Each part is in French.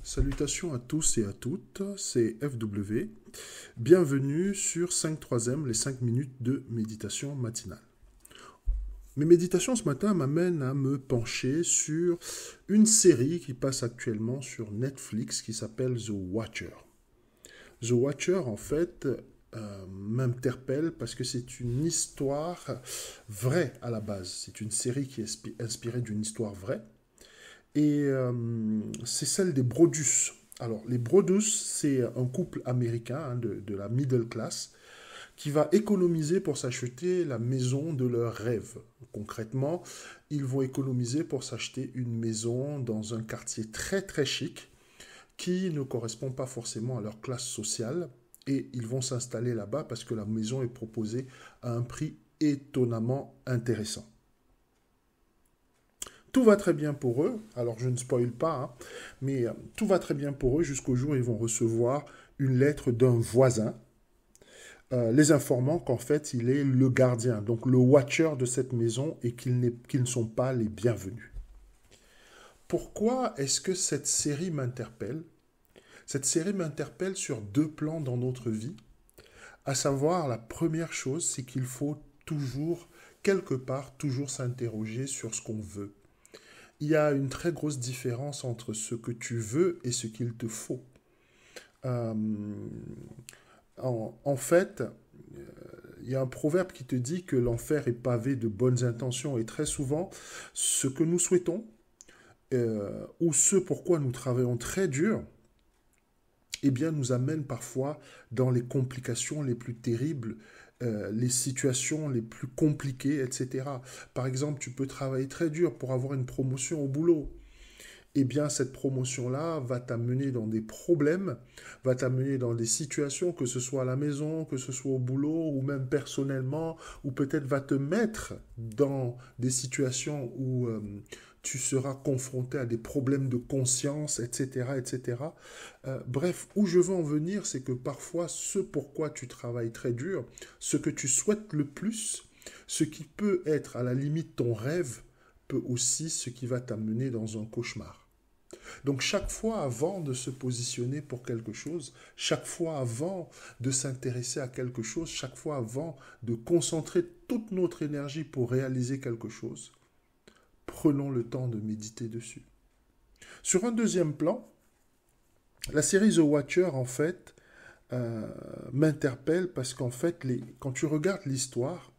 Salutations à tous et à toutes, c'est FW. Bienvenue sur 5/3, les 5 minutes de méditation matinale. Mes méditations ce matin m'amènent à me pencher sur une série qui passe actuellement sur Netflix qui s'appelle The Watcher. The Watcher, en fait, m'interpelle parce que c'est une histoire vraie à la base. C'est une série qui est inspirée d'une histoire vraie. Et c'est celle des Brodus. Alors, les Brodus, c'est un couple américain de la middle class qui va économiser pour s'acheter la maison de leur rêve. Concrètement, ils vont économiser pour s'acheter une maison dans un quartier très très chic qui ne correspond pas forcément à leur classe sociale et ils vont s'installer là-bas parce que la maison est proposée à un prix étonnamment intéressant. Tout va très bien pour eux, alors je ne spoil pas, mais tout va très bien pour eux jusqu'au jour où ils vont recevoir une lettre d'un voisin, les informant qu'en fait il est le gardien, donc le watcher de cette maison et qu'ils ne sont pas les bienvenus. Pourquoi est-ce que cette série m'interpelle? Cette série m'interpelle sur deux plans dans notre vie, à savoir la première chose, c'est qu'il faut toujours, quelque part, toujours s'interroger sur ce qu'on veut. Il y a une très grosse différence entre ce que tu veux et ce qu'il te faut. En fait, il y a un proverbe qui te dit que l'enfer est pavé de bonnes intentions et très souvent, ce que nous souhaitons ou ce pourquoi nous travaillons très dur, eh bien, nous amène parfois dans les complications les plus terribles, les situations les plus compliquées, etc. Par exemple, tu peux travailler très dur pour avoir une promotion au boulot. Eh bien, cette promotion-là va t'amener dans des problèmes, va t'amener dans des situations, que ce soit à la maison, que ce soit au boulot, ou même personnellement, ou peut-être va te mettre dans des situations où tu seras confronté à des problèmes de conscience, etc., etc. Bref, où je veux en venir, c'est que parfois, ce pourquoi tu travailles très dur, ce que tu souhaites le plus, ce qui peut être à la limite ton rêve, peut aussi ce qui va t'amener dans un cauchemar. Donc chaque fois avant de se positionner pour quelque chose, chaque fois avant de s'intéresser à quelque chose, chaque fois avant de concentrer toute notre énergie pour réaliser quelque chose, prenons le temps de méditer dessus. Sur un deuxième plan, la série The Watcher, en fait, m'interpelle parce qu'en fait, quand tu regardes l'histoire,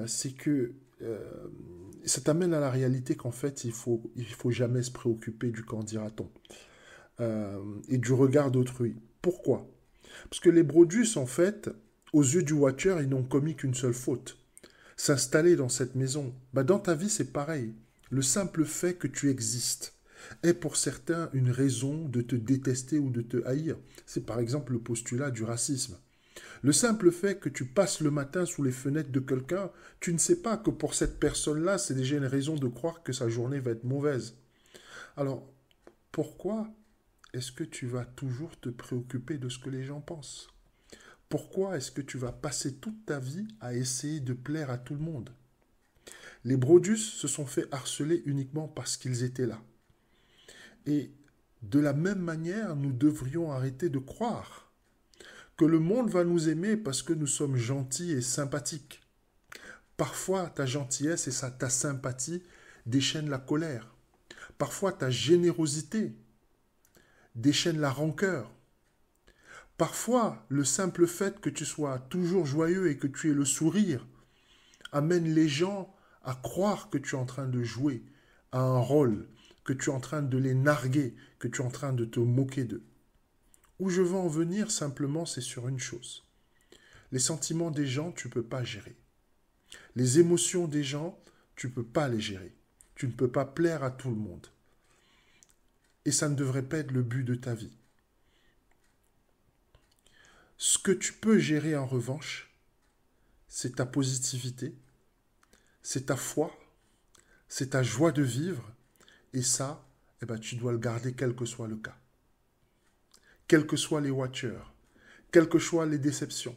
c'est que ça t'amène à la réalité qu'en fait, il faut jamais se préoccuper du qu'en dira-t-on et du regard d'autrui. Pourquoi? Parce que les Brodus, en fait, aux yeux du Watcher, ils n'ont commis qu'une seule faute. S'installer dans cette maison. Dans ta vie, c'est pareil. Le simple fait que tu existes est pour certains une raison de te détester ou de te haïr. C'est par exemple le postulat du racisme. Le simple fait que tu passes le matin sous les fenêtres de quelqu'un, tu ne sais pas que pour cette personne-là, c'est déjà une raison de croire que sa journée va être mauvaise. Alors, pourquoi est-ce que tu vas toujours te préoccuper de ce que les gens pensent? Pourquoi est-ce que tu vas passer toute ta vie à essayer de plaire à tout le monde? Les Brodus se sont fait harceler uniquement parce qu'ils étaient là. Et de la même manière, nous devrions arrêter de croire que le monde va nous aimer parce que nous sommes gentils et sympathiques. Parfois, ta gentillesse et ta sympathie déchaînent la colère. Parfois, ta générosité déchaîne la rancœur. Parfois, le simple fait que tu sois toujours joyeux et que tu aies le sourire amène les gens à croire que tu es en train de jouer à un rôle, que tu es en train de les narguer, que tu es en train de te moquer d'eux. Où je veux en venir simplement, c'est sur une chose. Les sentiments des gens, tu ne peux pas gérer. Les émotions des gens, tu ne peux pas les gérer. Tu ne peux pas plaire à tout le monde. Et ça ne devrait pas être le but de ta vie. Ce que tu peux gérer en revanche, c'est ta positivité, c'est ta foi, c'est ta joie de vivre. Et ça, tu dois le garder quel que soit le cas. Quels que soient les watchers, quelles que soient les déceptions,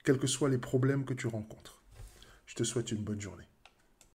quels que soient les problèmes que tu rencontres. Je te souhaite une bonne journée.